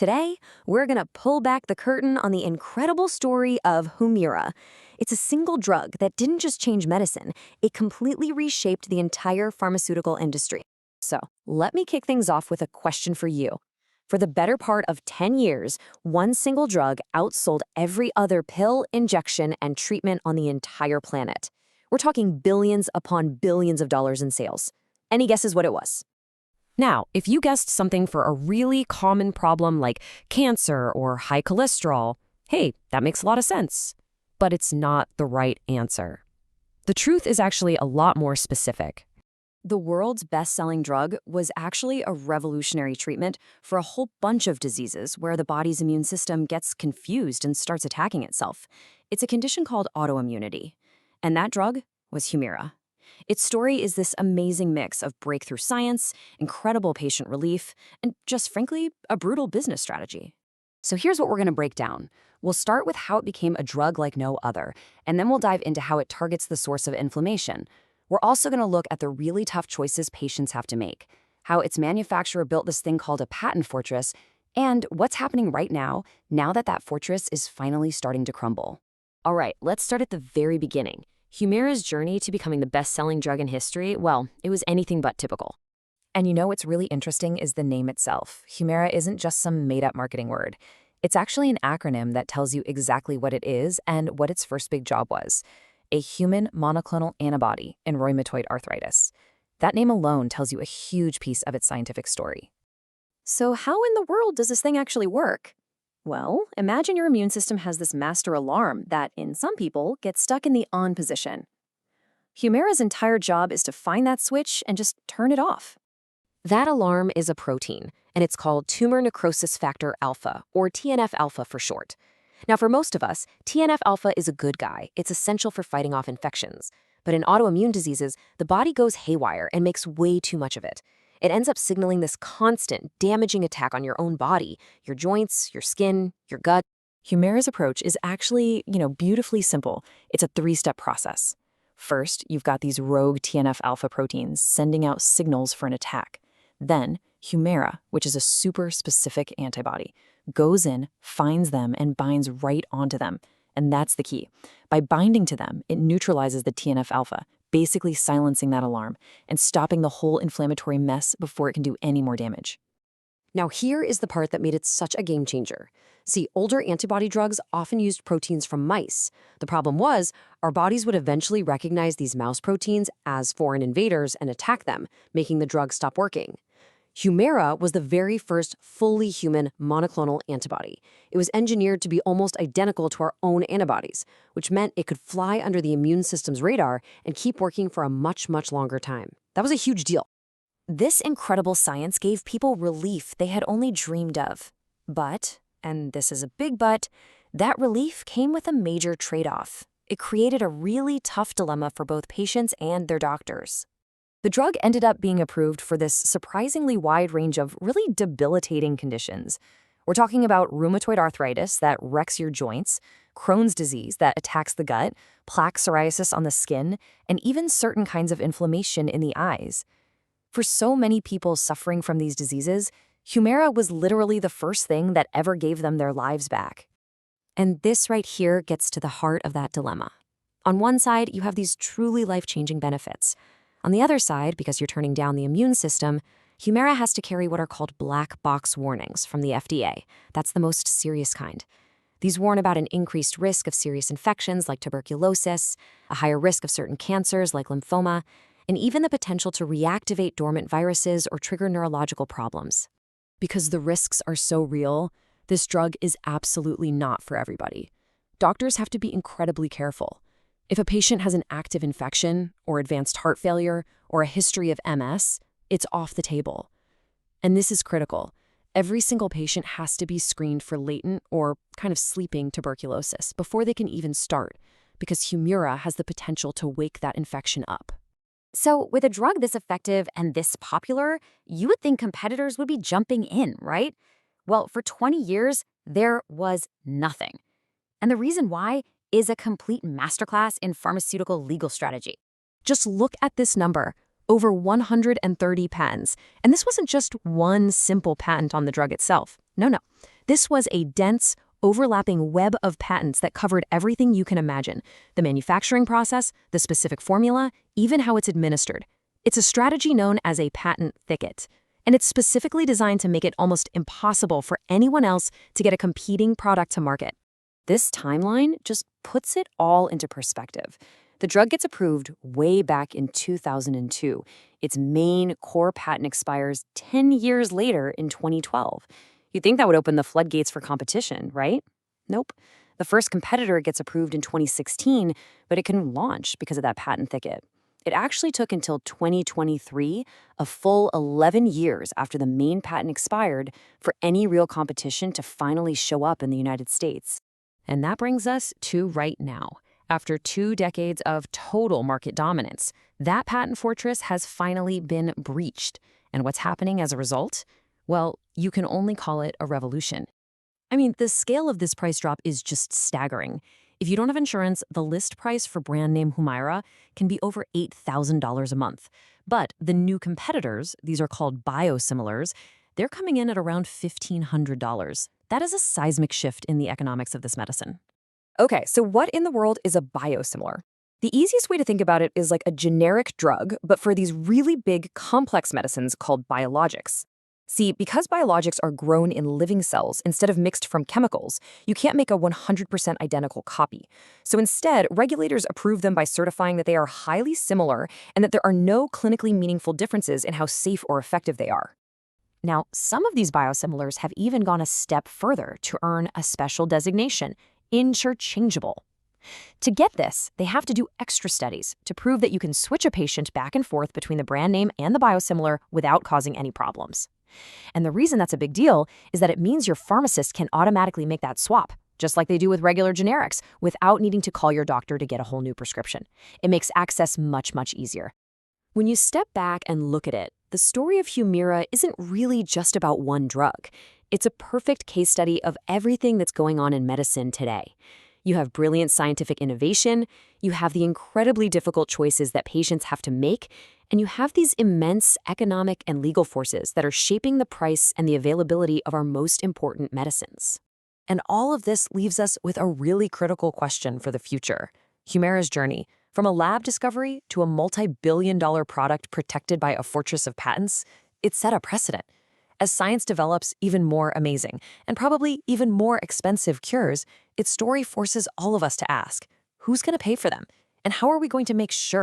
Today, we're going to pull back the curtain on the incredible story of Humira. It's a single drug that didn't just change medicine, it completely reshaped the entire pharmaceutical industry. So, let me kick things off with a question for you. For the better part of 10 years, one single drug outsold every other pill, injection, and treatment on the entire planet. We're talking billions upon billions of dollars in sales. Any guesses what it was? Now, if you guessed something for a really common problem like cancer or high cholesterol, hey, that makes a lot of sense. But it's not the right answer. The truth is actually a lot more specific. The world's best-selling drug was actually a revolutionary treatment for a whole bunch of diseases where the body's immune system gets confused and starts attacking itself. It's a condition called autoimmunity. And that drug was Humira. Its story is this amazing mix of breakthrough science, incredible patient relief, and just frankly, a brutal business strategy. So here's what we're going to break down. We'll start with how it became a drug like no other, and then we'll dive into how it targets the source of inflammation. We're also going to look at the really tough choices patients have to make, how its manufacturer built this thing called a patent fortress, and what's happening right now that that fortress is finally starting to crumble. All right, let's start at the very beginning. Humira's journey to becoming the best-selling drug in history, well, it was anything but typical. And you know what's really interesting is the name itself. Humira isn't just some made-up marketing word. It's actually an acronym that tells you exactly what it is and what its first big job was: a human monoclonal antibody in rheumatoid arthritis. That name alone tells you a huge piece of its scientific story. So how in the world does this thing actually work? Well, imagine your immune system has this master alarm that, in some people, gets stuck in the on position. Humira's entire job is to find that switch and just turn it off. That alarm is a protein, and it's called tumor necrosis factor alpha, or TNF-alpha for short. Now, for most of us, TNF-alpha is a good guy. It's essential for fighting off infections. But in autoimmune diseases, the body goes haywire and makes way too much of it. It ends up signaling this constant, damaging attack on your own body, your joints, your skin, your gut. Humira's approach is actually, beautifully simple. It's a three-step process. First, you've got these rogue TNF-alpha proteins sending out signals for an attack. Then, Humira, which is a super specific antibody, goes in, finds them, and binds right onto them. And that's the key. By binding to them, it neutralizes the TNF-alpha, basically silencing that alarm and stopping the whole inflammatory mess before it can do any more damage. Now, here is the part that made it such a game changer. See, older antibody drugs often used proteins from mice. The problem was, our bodies would eventually recognize these mouse proteins as foreign invaders and attack them, making the drug stop working. Humira was the very first fully human monoclonal antibody. It was engineered to be almost identical to our own antibodies, which meant it could fly under the immune system's radar and keep working for a much, much longer time. That was a huge deal. This incredible science gave people relief they had only dreamed of. But, and this is a big but, that relief came with a major trade-off. It created a really tough dilemma for both patients and their doctors. The drug ended up being approved for this surprisingly wide range of really debilitating conditions. We're talking about rheumatoid arthritis that wrecks your joints, Crohn's disease that attacks the gut, plaque psoriasis on the skin, and even certain kinds of inflammation in the eyes. For so many people suffering from these diseases, Humira was literally the first thing that ever gave them their lives back. And this right here gets to the heart of that dilemma. On one side, you have these truly life-changing benefits. On the other side, because you're turning down the immune system, Humira has to carry what are called black box warnings from the FDA. That's the most serious kind. These warn about an increased risk of serious infections like tuberculosis, a higher risk of certain cancers like lymphoma, and even the potential to reactivate dormant viruses or trigger neurological problems. Because the risks are so real, this drug is absolutely not for everybody. Doctors have to be incredibly careful. If a patient has an active infection, or advanced heart failure, or a history of MS, it's off the table. And this is critical. Every single patient has to be screened for latent or kind of sleeping tuberculosis before they can even start, because Humira has the potential to wake that infection up. So with a drug this effective and this popular, you would think competitors would be jumping in, right? Well, for 20 years, there was nothing. And the reason why is a complete masterclass in pharmaceutical legal strategy. Just look at this number. over 130 patents. And this wasn't just one simple patent on the drug itself. No. This was a dense, overlapping web of patents that covered everything you can imagine: the manufacturing process, the specific formula, even how it's administered. It's a strategy known as a patent thicket, and it's specifically designed to make it almost impossible for anyone else to get a competing product to market. This timeline just puts it all into perspective. The drug gets approved way back in 2002. Its main core patent expires 10 years later in 2012. You'd think that would open the floodgates for competition, right? Nope. The first competitor gets approved in 2016, but it couldn't launch because of that patent thicket. It actually took until 2023, a full 11 years after the main patent expired, for any real competition to finally show up in the United States. And that brings us to right now. After 2 decades of total market dominance, that patent fortress has finally been breached. And what's happening as a result? Well, you can only call it a revolution. I mean, the scale of this price drop is just staggering. If you don't have insurance, the list price for brand name Humira can be over $8,000 a month. But the new competitors, these are called biosimilars, they're coming in at around $1,500. That is a seismic shift in the economics of this medicine. Okay, so what in the world is a biosimilar? The easiest way to think about it is like a generic drug, but for these really big, complex medicines called biologics. See, because biologics are grown in living cells instead of mixed from chemicals, you can't make a 100% identical copy. So instead, regulators approve them by certifying that they are highly similar and that there are no clinically meaningful differences in how safe or effective they are. Now, some of these biosimilars have even gone a step further to earn a special designation, interchangeable. To get this, they have to do extra studies to prove that you can switch a patient back and forth between the brand name and the biosimilar without causing any problems. And the reason that's a big deal is that it means your pharmacist can automatically make that swap, just like they do with regular generics, without needing to call your doctor to get a whole new prescription. It makes access much, much easier. When you step back and look at it, the story of Humira isn't really just about one drug. It's a perfect case study of everything that's going on in medicine today. You have brilliant scientific innovation, you have the incredibly difficult choices that patients have to make, and you have these immense economic and legal forces that are shaping the price and the availability of our most important medicines. And all of this leaves us with a really critical question for the future. Humira's journey, from a lab discovery to a multi-billion-dollar product protected by a fortress of patents, it set a precedent. As science develops even more amazing and probably even more expensive cures, its story forces all of us to ask, who's going to pay for them? And how are we going to make sure